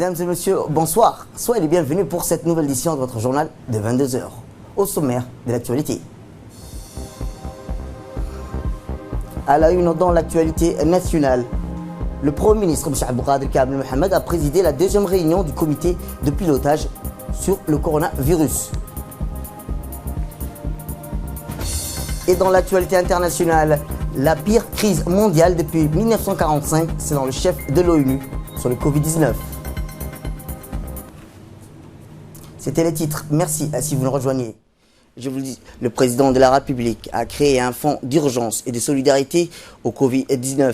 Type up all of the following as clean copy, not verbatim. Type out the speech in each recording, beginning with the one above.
Mesdames et messieurs, bonsoir. Soyez les bienvenus pour cette nouvelle édition de votre journal de 22 h. Au sommaire de l'actualité. À la une dans l'actualité nationale, le Premier ministre M. Abdelkader Kamel Mohamed a présidé la deuxième réunion du comité de pilotage sur le coronavirus. Et dans l'actualité internationale, la pire crise mondiale depuis 1945, selon le chef de l'ONU sur le Covid-19. C'était les titres. Merci si vous nous rejoignez. Je vous le dis, le président de la République a créé un fonds d'urgence et de solidarité au Covid-19.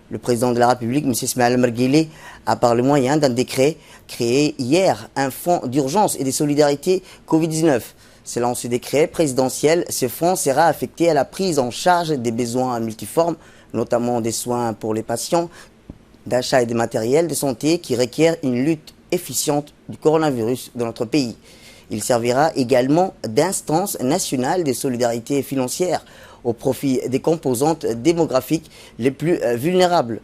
Le président de la République, M. Ismaël Omar Guelleh, a par le moyen d'un décret créé hier un fonds d'urgence et de solidarité Covid-19. Selon ce décret présidentiel, ce fonds sera affecté à la prise en charge des besoins multiformes, notamment des soins pour les patients, d'achat et de matériel de santé qui requièrent une lutte efficiente du coronavirus dans notre pays. Il servira également d'instance nationale de solidarité financière au profit des composantes démographiques les plus vulnérables.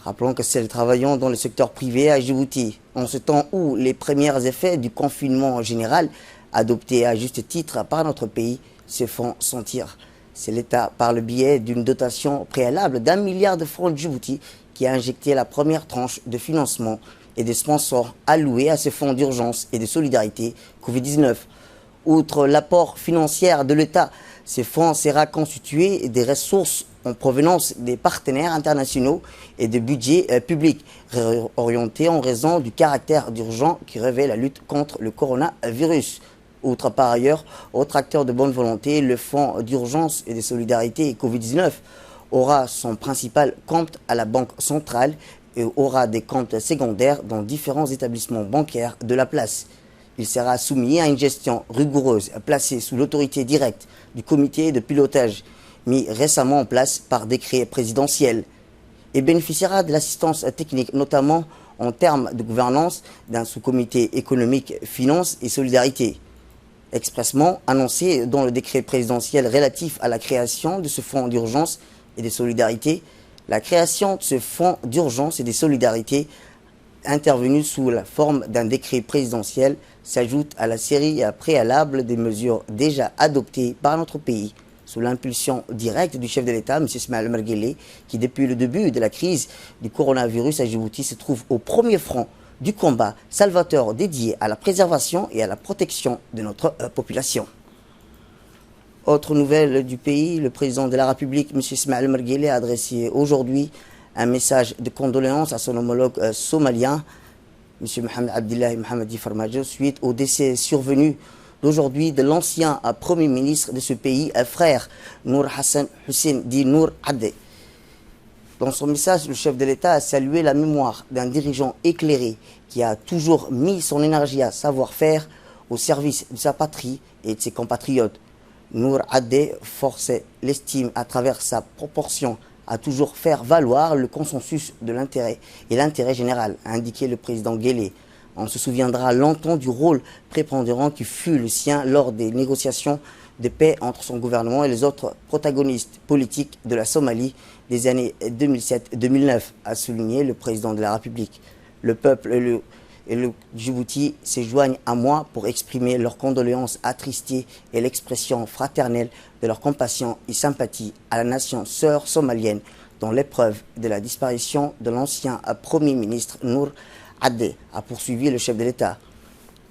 Rappelons que celles travaillant dans le secteur privé à Djibouti, en ce temps où les premiers effets du confinement général adopté à juste titre par notre pays se font sentir. C'est l'État, par le biais d'une dotation préalable d'1 milliard de francs de Djibouti, qui a injecté la première tranche de financement et des sponsors alloués à ce fonds d'urgence et de solidarité Covid-19. Outre l'apport financier de l'État, ce fonds sera constitué des ressources en provenance des partenaires internationaux et des budgets publics orientés en raison du caractère d'urgence qui revêt la lutte contre le coronavirus. Outre par ailleurs, autre acteur de bonne volonté, le fonds d'urgence et de solidarité Covid-19 aura son principal compte à la Banque centrale et aura des comptes secondaires dans différents établissements bancaires de la place. Il sera soumis à une gestion rigoureuse placée sous l'autorité directe du comité de pilotage mis récemment en place par décret présidentiel et bénéficiera de l'assistance technique, notamment en termes de gouvernance d'un sous-comité économique, finance et solidarité. Expressement annoncé dans le décret présidentiel relatif à la création de ce fonds d'urgence et de solidarité, la création de ce fonds d'urgence et de solidarité intervenue sous la forme d'un décret présidentiel s'ajoute à la série préalable des mesures déjà adoptées par notre pays sous l'impulsion directe du chef de l'État, M. Ismaël Omar Guelleh, qui depuis le début de la crise du coronavirus à Djibouti se trouve au premier front du combat salvateur dédié à la préservation et à la protection de notre population. Autre nouvelle du pays, le président de la République, M. Ismaël Omar Guelleh, a adressé aujourd'hui un message de condoléances à son homologue somalien, M. Mohamed Abdillahi Mohamedi Farmajo, suite au décès survenu d'aujourd'hui de l'ancien Premier ministre de ce pays, frère Nour Hassan Hussein dit Nour Adé. Dans son message, le chef de l'État a salué la mémoire d'un dirigeant éclairé qui a toujours mis son énergie à savoir-faire au service de sa patrie et de ses compatriotes. Nour Adé forçait l'estime à travers sa proportion à toujours faire valoir le consensus de l'intérêt et l'intérêt général, a indiqué le président Guelleh. On se souviendra longtemps du rôle prépondérant qui fut le sien lors des négociations de paix entre son gouvernement et les autres protagonistes politiques de la Somalie des années 2007-2009, a souligné le président de la République. Le peuple et le Djibouti se joignent à moi pour exprimer leurs condoléances attristées et l'expression fraternelle de leur compassion et sympathie à la nation sœur somalienne dans l'épreuve de la disparition de l'ancien Premier ministre Nour Adé, a poursuivi le chef de l'État.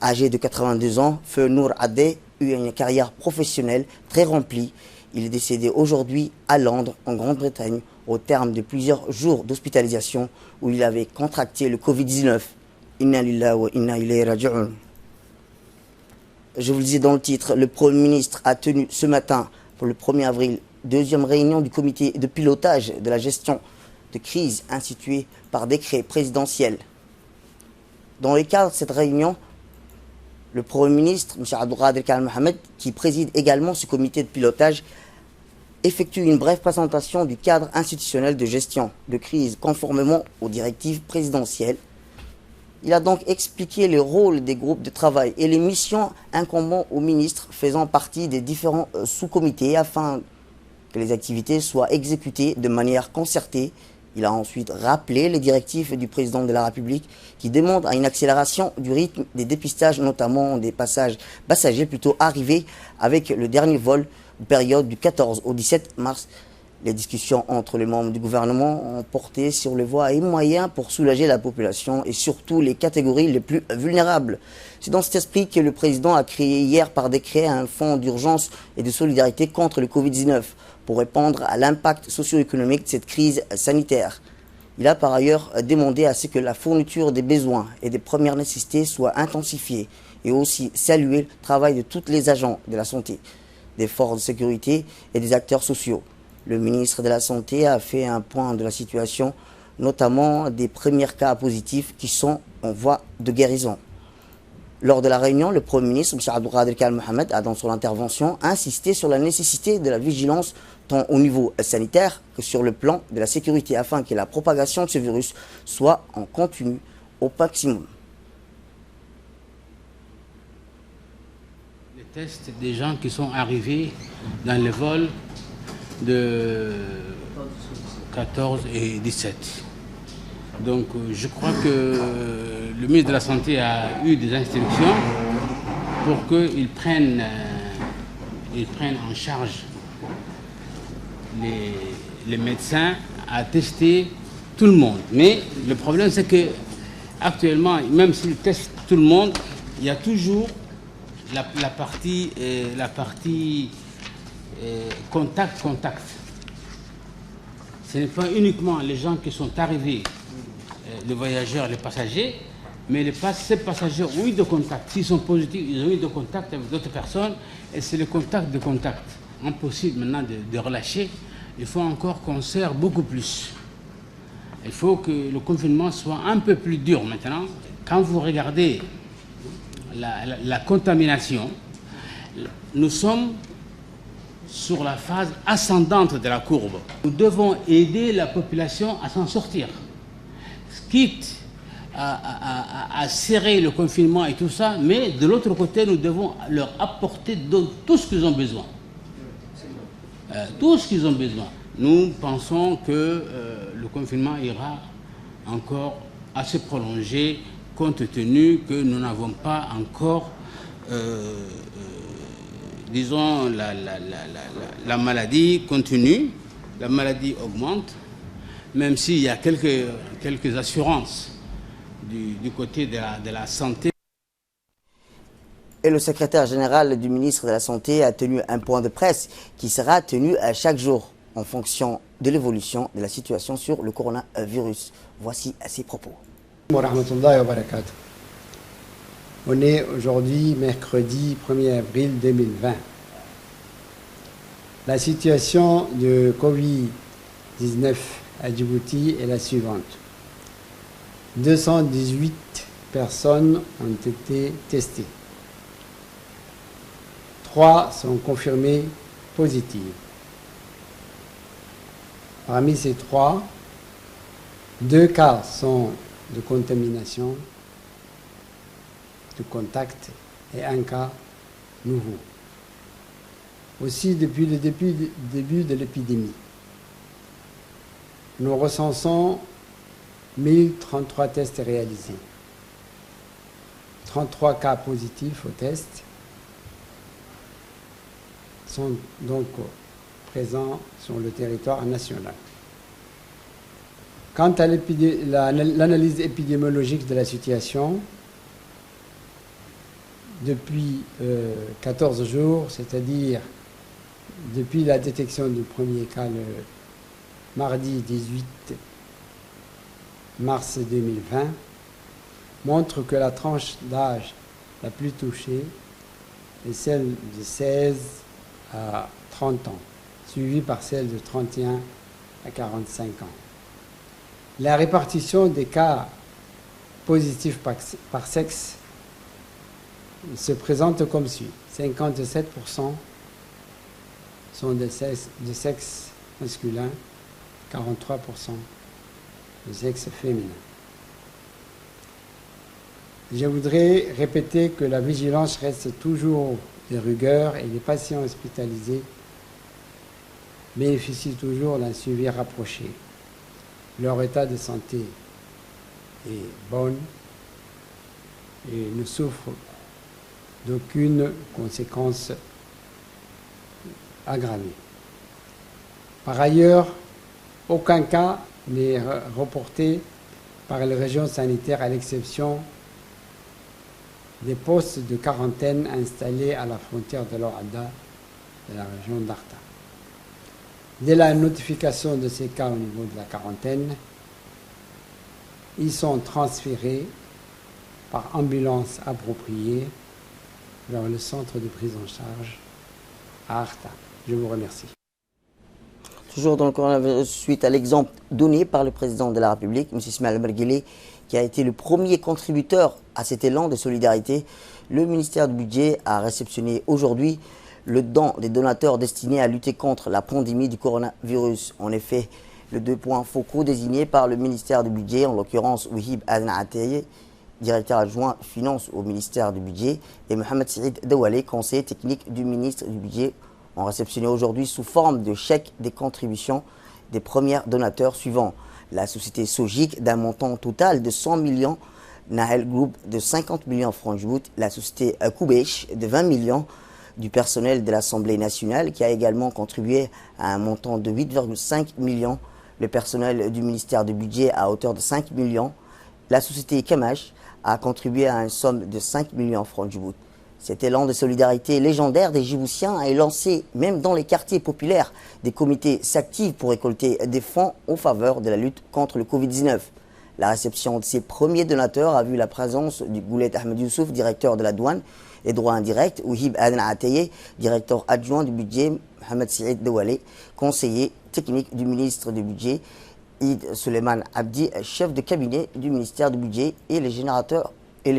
Âgé de 82 ans, Feu Nour Adé eut une carrière professionnelle très remplie. Il est décédé aujourd'hui à Londres, en Grande-Bretagne, au terme de plusieurs jours d'hospitalisation où il avait contracté le Covid-19. Inna lillahi wa inna ilayhi raji'un. Je vous le disais dans le titre, le Premier ministre a tenu ce matin, pour le 1er avril, deuxième réunion du comité de pilotage de la gestion de crise instituée par décret présidentiel. Dans le cadre de cette réunion, le Premier ministre, M. Abdelkader Kamel Mohamed, qui préside également ce comité de pilotage, effectue une brève présentation du cadre institutionnel de gestion de crise conformément aux directives présidentielles. Il a donc expliqué le rôle des groupes de travail et les missions incombant aux ministres faisant partie des différents sous-comités afin que les activités soient exécutées de manière concertée Il a ensuite rappelé les directives du président de la République qui demandent à une accélération du rythme des dépistages, notamment des passagers plutôt arrivés avec le dernier vol de période du 14 au 17 mars. Les discussions entre les membres du gouvernement ont porté sur les voies et moyens pour soulager la population et surtout les catégories les plus vulnérables. C'est dans cet esprit que le président a créé hier par décret un fonds d'urgence et de solidarité contre le Covid-19 pour répondre à l'impact socio-économique de cette crise sanitaire. Il a par ailleurs demandé à ce que la fourniture des besoins et des premières nécessités soit intensifiée et aussi salué le travail de tous les agents de la santé, des forces de sécurité et des acteurs sociaux. Le ministre de la Santé a fait un point de la situation, notamment des premiers cas positifs qui sont en voie de guérison. Lors de la réunion, le Premier ministre, M. Abdelkader Kal Mohamed, a dans son intervention insisté sur la nécessité de la vigilance tant au niveau sanitaire que sur le plan de la sécurité afin que la propagation de ce virus soit en continu au maximum. Les tests des gens qui sont arrivés dans les vols de 14 et 17. Donc je crois que le ministre de la Santé a eu des instructions pour qu'ils prennent en charge les médecins à tester tout le monde. Mais le problème c'est que actuellement, même s'ils testent tout le monde, il y a toujours la partie contact. Ce n'est pas uniquement les gens qui sont arrivés, les voyageurs, les passagers, mais ces passagers ont eu de contact. S'ils sont positifs, ils ont eu de contact avec d'autres personnes, et c'est le contact de contact. Impossible maintenant de relâcher. Il faut encore qu'on serre beaucoup plus. Il faut que le confinement soit un peu plus dur maintenant. Quand vous regardez la contamination, nous sommes sur la phase ascendante de la courbe. Nous devons aider la population à s'en sortir. Quitte à serrer le confinement et tout ça, mais de l'autre côté, nous devons leur apporter tout ce qu'ils ont besoin. Tout ce qu'ils ont besoin. Nous pensons que le confinement ira encore assez prolongé, compte tenu que nous n'avons pas encore disons, la maladie continue, la maladie augmente, même s'il y a quelques assurances du côté de la santé. Et le secrétaire général du ministre de la Santé a tenu un point de presse qui sera tenu à chaque jour en fonction de l'évolution de la situation sur le coronavirus. Voici ses propos. On est aujourd'hui mercredi 1er avril 2020. La situation de Covid-19 à Djibouti est la suivante. 218 personnes ont été testées. 3 sont confirmées positives. Parmi ces 3, 2 cas sont de contamination, de contact et un cas nouveau. Aussi, depuis le début de l'épidémie, nous recensons 1033 tests réalisés. 33 cas positifs au test sont donc présents sur le territoire national. Quant à l'analyse épidémiologique de la situation, depuis 14 jours, c'est-à-dire depuis la détection du premier cas le mardi 18 mars 2020, montre que la tranche d'âge la plus touchée est celle de 16 à 30 ans, suivie par celle de 31 à 45 ans. La répartition des cas positifs par sexe se présente comme suit. 57% sont de sexe masculin, 43% de sexe féminin. Je voudrais répéter que la vigilance reste toujours de rigueur et les patients hospitalisés bénéficient toujours d'un suivi rapproché. Leur état de santé est bon et ne souffre d'aucune conséquence aggravée. Par ailleurs, aucun cas n'est reporté par les régions sanitaires à l'exception des postes de quarantaine installés à la frontière de l'Oada de la région d'Arta. Dès la notification de ces cas au niveau de la quarantaine, ils sont transférés par ambulance appropriée vers le centre de prise en charge à Arta. Je vous remercie. Toujours dans le coronavirus, suite à l'exemple donné par le président de la République, M. Ismail Omarguellé, qui a été le premier contributeur à cet élan de solidarité, le ministère du Budget a réceptionné aujourd'hui le don des donateurs destinés à lutter contre la pandémie du coronavirus. En effet, les deux points focaux désignés par le ministère du Budget, en l'occurrence Wahib Adnaateye, directeur adjoint finance au ministère du Budget, et Mohamed Saïd Dawale, conseiller technique du ministre du Budget, ont réceptionné aujourd'hui sous forme de chèques des contributions des premiers donateurs suivants. La société Sogic d'un montant total de 100 millions, Nahel Group de 50 millions francs Djibout, la société Koubesh de 20 millions, du personnel de l'Assemblée nationale qui a également contribué à un montant de 8,5 millions, le personnel du ministère du Budget à hauteur de 5 millions, la société Kamash a contribué à une somme de 5 millions francs Djibout. Cet élan de solidarité légendaire des Djiboutiens est lancé même dans les quartiers populaires. Des comités s'activent pour récolter des fonds en faveur de la lutte contre le Covid-19. La réception de ces premiers donateurs a vu la présence du Goulet Ahmed Youssouf, directeur de la douane et droits indirects, Wahib Adnaateye, directeur adjoint du budget, Mohamed Saïd Dawale, conseiller technique du ministre du Budget, Id Suleiman Abdi, chef de cabinet du ministère du Budget et les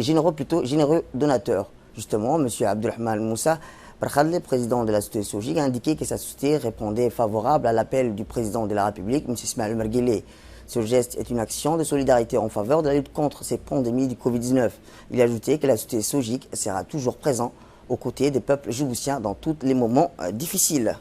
généreux donateurs. Justement, M. Abdulrahman Moussa Barkhadle, président de la société Sogic, a indiqué que sa société répondait favorable à l'appel du président de la République, M. Ismail Omarguellé. Ce geste est une action de solidarité en faveur de la lutte contre ces pandémies du Covid-19. Il a ajouté que la société Sogic sera toujours présente aux côtés des peuples djiboutiens dans tous les moments difficiles.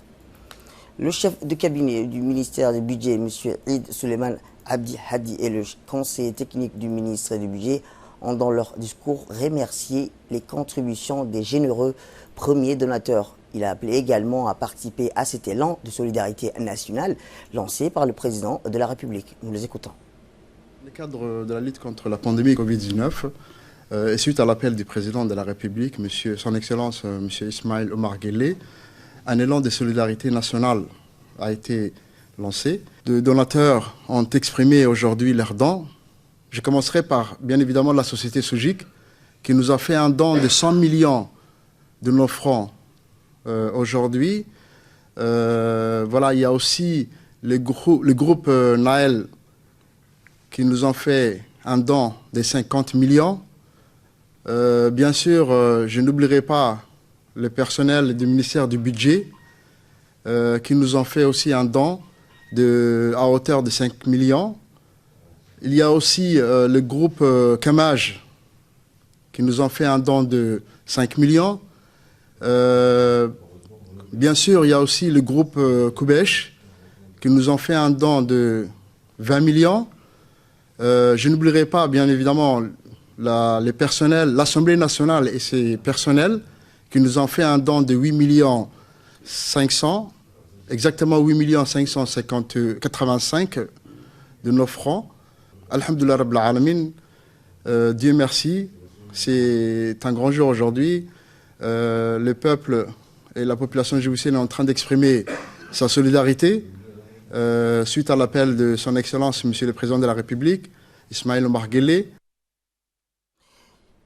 Le chef de cabinet du ministère du Budget, M. Id Suleiman Abdi Hadi, et le conseiller technique du ministre du Budget ont dans leur discours remercié les contributions des généreux premiers donateurs. Il a appelé également à participer à cet élan de solidarité nationale lancé par le président de la République. Nous les écoutons. Dans le cadre de la lutte contre la pandémie Covid-19, et suite à l'appel du président de la République, Son Excellence M. Ismail Omarguellé, un élan de solidarité nationale a été lancé. Des donateurs ont exprimé aujourd'hui leurs dons. Je commencerai par, bien évidemment, la société Sogic, qui nous a fait un don de 100 millions de nos francs aujourd'hui. Voilà, il y a aussi le groupe Nahel qui nous ont fait un don de 50 millions. Bien sûr, je n'oublierai pas le personnel du ministère du Budget qui nous ont fait aussi un don à hauteur de 5 millions. Il y a aussi le groupe Kamaj qui nous ont fait un don de 5 millions. Bien sûr, il y a aussi le groupe Koubesh qui nous ont fait un don de 20 millions. Je n'oublierai pas, bien évidemment, les personnels, l'Assemblée nationale et ses personnels qui nous ont fait un don de 8 millions 500, exactement 8 millions 585 de nos francs. Alhamdulillah Rabbil Alamin, Dieu merci, c'est un grand jour aujourd'hui. Le peuple et la population djiboutienne est en train d'exprimer sa solidarité suite à l'appel de son Excellence, Monsieur le Président de la République, Ismail Omarguellé.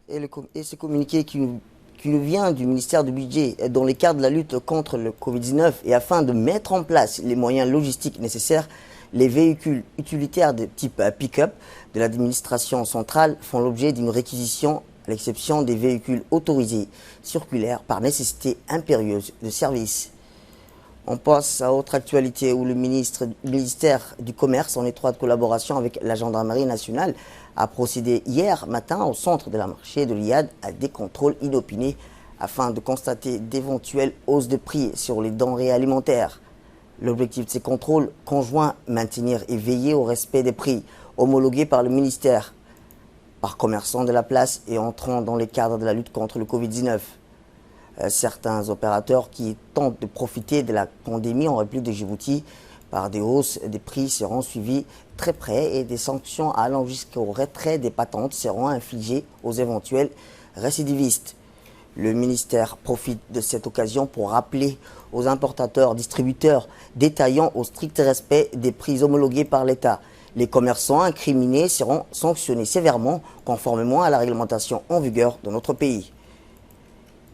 Et ce communiqué qui nous vient du ministère du Budget dans le cadre de la lutte contre le Covid-19 et afin de mettre en place les moyens logistiques nécessaires, les véhicules utilitaires de type pick-up de l'administration centrale font l'objet d'une réquisition à l'exception des véhicules autorisés circulaires par nécessité impérieuse de service. On passe à autre actualité où le ministère du Commerce, en étroite collaboration avec la Gendarmerie nationale, a procédé hier matin au centre de la marché de l'IAD à des contrôles inopinés afin de constater d'éventuelles hausses de prix sur les denrées alimentaires. L'objectif de ces contrôles conjoints, maintenir et veiller au respect des prix homologués par le ministère, par commerçants de la place et entrant dans les cadres de la lutte contre le Covid-19. Certains opérateurs qui tentent de profiter de la pandémie en République de Djibouti par des hausses des prix seront suivis très près et des sanctions allant jusqu'au retrait des patentes seront infligées aux éventuels récidivistes. Le ministère profite de cette occasion pour rappeler aux importateurs, distributeurs, détaillants au strict respect des prix homologués par l'État. Les commerçants incriminés seront sanctionnés sévèrement conformément à la réglementation en vigueur dans notre pays.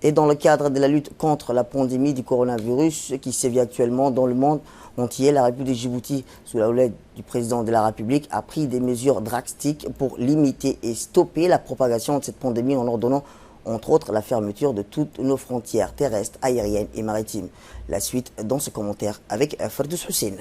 Et dans le cadre de la lutte contre la pandémie du coronavirus qui sévit actuellement dans le monde entier, la République de Djibouti, sous la houlette du président de la République, a pris des mesures drastiques pour limiter et stopper la propagation de cette pandémie en ordonnant entre autres la fermeture de toutes nos frontières terrestres, aériennes et maritimes. La suite dans ce commentaire avec Ferdous Hussein.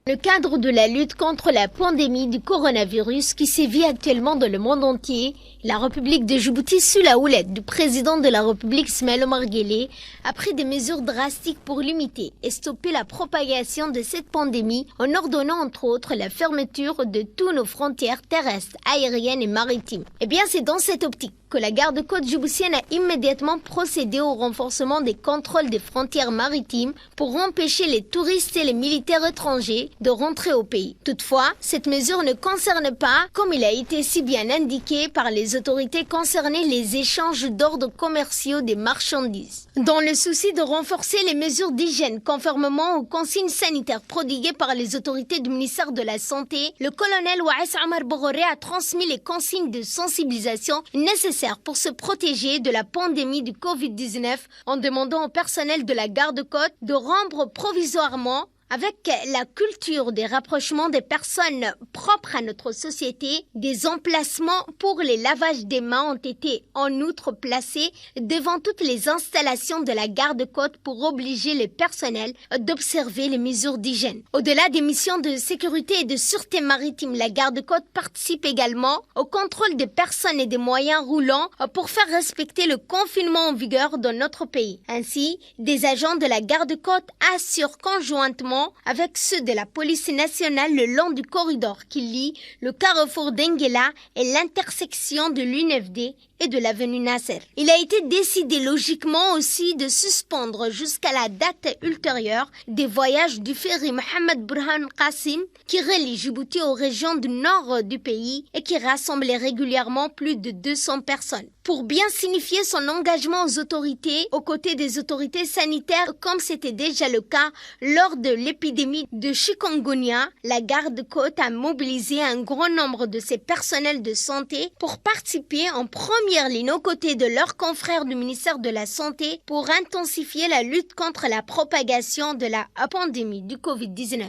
Le cadre de la lutte contre la pandémie du coronavirus qui sévit actuellement dans le monde entier, la République de Djibouti, sous la houlette du président de la République Ismail Omar Guelleh, a pris des mesures drastiques pour limiter et stopper la propagation de cette pandémie en ordonnant entre autres la fermeture de toutes nos frontières terrestres, aériennes et maritimes. Eh bien, c'est dans cette optique que la garde-côte djiboutienne a immédiatement procédé au renforcement des contrôles des frontières maritimes pour empêcher les touristes et les militaires étrangers de rentrer au pays. Toutefois, cette mesure ne concerne pas, comme il a été si bien indiqué par les autorités concernées, les échanges d'ordres commerciaux des marchandises. Dans le souci de renforcer les mesures d'hygiène conformément aux consignes sanitaires prodiguées par les autorités du ministère de la Santé, le colonel Waïs Amar Bogoré a transmis les consignes de sensibilisation nécessaires pour se protéger de la pandémie du Covid-19 en demandant au personnel de la garde-côte de rendre provisoirement avec la culture des rapprochements des personnes propres à notre société, des emplacements pour les lavages des mains ont été en outre placés devant toutes les installations de la garde-côte pour obliger les personnels d'observer les mesures d'hygiène. Au-delà des missions de sécurité et de sûreté maritime, la garde-côte participe également au contrôle des personnes et des moyens roulants pour faire respecter le confinement en vigueur dans notre pays. Ainsi, des agents de la garde-côte assurent conjointement avec ceux de la police nationale le long du corridor qui lie le carrefour d'Enguela et l'intersection de l'UNFD et de l'avenue Nasser. Il a été décidé logiquement aussi de suspendre jusqu'à la date ultérieure des voyages du ferry Mohamed Burhan Qassim qui relie Djibouti aux régions du nord du pays et qui rassemblait régulièrement plus de 200 personnes. Pour bien signifier son engagement aux autorités, aux côtés des autorités sanitaires, comme c'était déjà le cas lors de l'épidémie de chikungunya, la garde-côte a mobilisé un grand nombre de ses personnels de santé pour participer en première ligne aux côtés de leurs confrères du ministère de la Santé pour intensifier la lutte contre la propagation de la pandémie du Covid-19.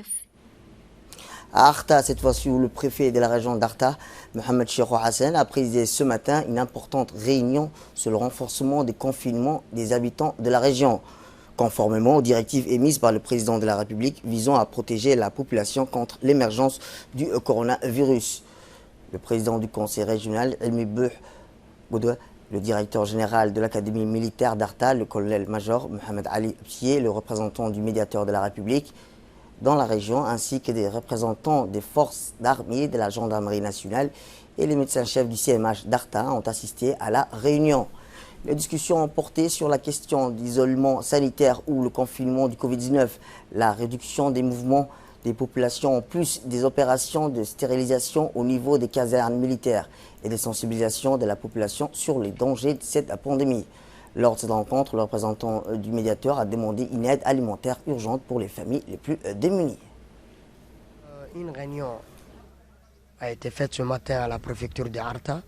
À Arta, cette fois-ci, où le préfet de la région d'Arta, Mohamed Cheikhou Hassan, a présidé ce matin une importante réunion sur le renforcement des confinements des habitants de la région, conformément aux directives émises par le président de la République visant à protéger la population contre l'émergence du coronavirus. Le président du conseil régional, Elmi Bouh Boudoua, le directeur général de l'académie militaire d'Arta, le colonel-major Mohamed Ali Psié, le représentant du médiateur de la République dans la région, ainsi que des représentants des forces d'armée, de la gendarmerie nationale et les médecins-chefs du CMH d'Arta ont assisté à la réunion. Les discussions ont porté sur la question d'isolement sanitaire ou le confinement du Covid-19, la réduction des mouvements des populations, en plus des opérations de stérilisation au niveau des casernes militaires et de sensibilisation de la population sur les dangers de cette pandémie. Lors de cette rencontre, le représentant du médiateur a demandé une aide alimentaire urgente pour les familles les plus démunies. Une réunion a été faite ce matin à la préfecture de Arta.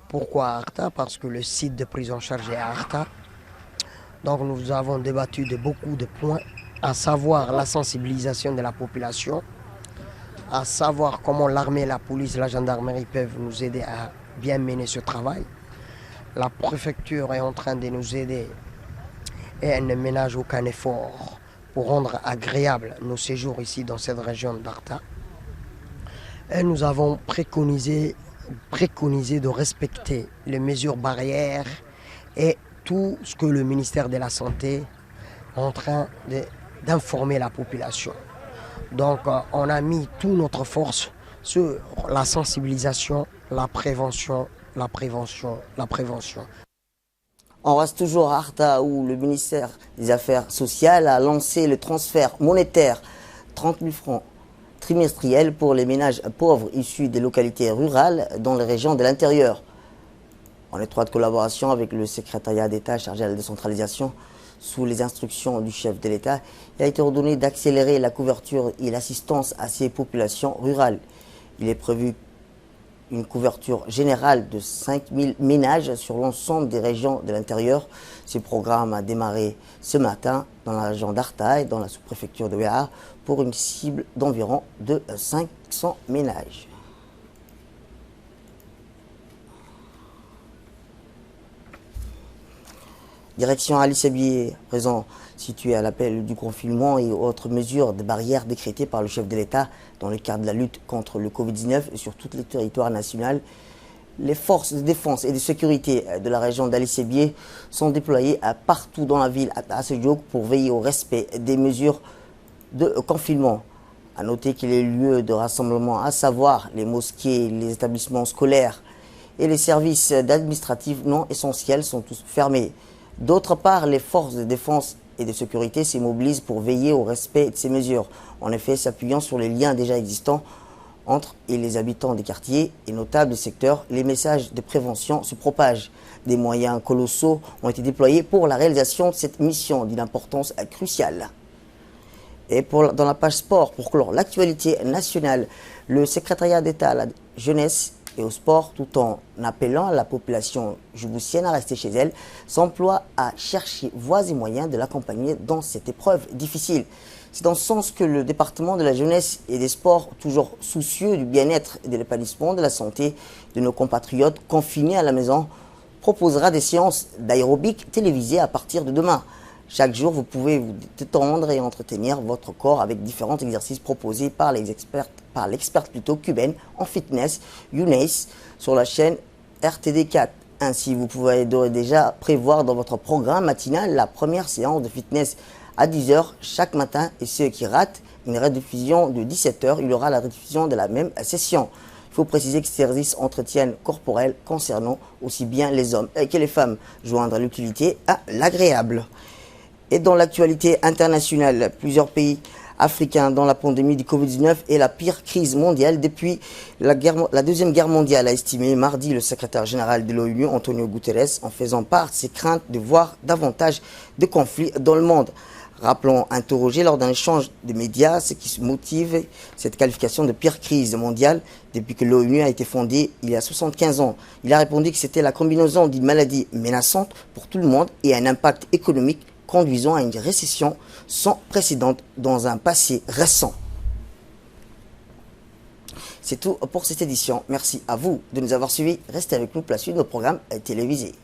Pourquoi Arta? Parce que le site de prise en charge est à Arta. Donc nous avons débattu de beaucoup de points, à savoir la sensibilisation de la population, à savoir comment l'armée, la police, la gendarmerie peuvent nous aider à bien mener ce travail. La préfecture est en train de nous aider et elle ne ménage aucun effort pour rendre agréable nos séjours ici dans cette région d'Arta. Et nous avons préconisé de respecter les mesures barrières et tout ce que le ministère de la Santé est en train d'informer la population. Donc on a mis toute notre force sur la sensibilisation, la prévention, la prévention, la prévention. On reste toujours à Arta où le ministère des Affaires sociales a lancé le transfert monétaire 30 000 francs trimestriels pour les ménages pauvres issus des localités rurales dans les régions de l'intérieur. En étroite collaboration avec le secrétariat d'État chargé de la décentralisation, sous les instructions du chef de l'État, il a été ordonné d'accélérer la couverture et l'assistance à ces populations rurales. Il est prévu une couverture générale de 5 000 ménages sur l'ensemble des régions de l'intérieur. Ce programme a démarré ce matin dans la région d'Arta et dans la sous-préfecture de Ouéa pour une cible d'environ de 500 ménages. Direction Ali Sabié, présent situé à l'appel du confinement et autres mesures de barrières décrétées par le chef de l'État dans le cadre de la lutte contre le Covid-19 et sur tous les territoires nationaux. Les forces de défense et de sécurité de la région d'Ali Sabié sont déployées partout dans la ville à Sédhiou pour veiller au respect des mesures de confinement. À noter que les lieux de rassemblement, à savoir les mosquées, les établissements scolaires et les services administratifs non essentiels sont tous fermés. D'autre part, les forces de défense et de sécurité s'immobilisent pour veiller au respect de ces mesures. En effet, s'appuyant sur les liens déjà existants entre les habitants des quartiers et notables des secteurs, les messages de prévention se propagent. Des moyens colossaux ont été déployés pour la réalisation de cette mission d'une importance cruciale. Et dans la page sport, pour clore l'actualité nationale, le secrétariat d'État à la jeunesse et au sport, tout en appelant la population djiboutienne à rester chez elle, s'emploie à chercher voies et moyens de l'accompagner dans cette épreuve difficile. C'est dans ce sens que le département de la jeunesse et des sports, toujours soucieux du bien-être et de l'épanouissement de la santé de nos compatriotes confinés à la maison, proposera des séances d'aérobic télévisées à partir de demain. Chaque jour, vous pouvez vous détendre et entretenir votre corps avec différents exercices proposés par l'experte cubaine en fitness, Younes, sur la chaîne RTD4. Ainsi, vous pouvez déjà prévoir dans votre programme matinal la première séance de fitness à 10 h chaque matin. Et ceux qui ratent une rediffusion de 17 h, il y aura la rediffusion de la même session. Il faut préciser que ces exercices entretiennent corporels concernant aussi bien les hommes que les femmes, joindre l'utilité à l'agréable. Et dans l'actualité internationale, plusieurs pays africains dans la pandémie du Covid-19 est la pire crise mondiale depuis la Deuxième Guerre mondiale, a estimé mardi le secrétaire général de l'ONU, Antonio Guterres, en faisant part de ses craintes de voir davantage de conflits dans le monde. Rappelons, interrogé lors d'un échange de médias, ce qui motive cette qualification de pire crise mondiale depuis que l'ONU a été fondée il y a 75 ans. Il a répondu que c'était la combinaison d'une maladie menaçante pour tout le monde et un impact économique conduisant à une récession sans précédent dans un passé récent. C'est tout pour cette édition. Merci à vous de nous avoir suivis. Restez avec nous pour la suite de nos programmes télévisés.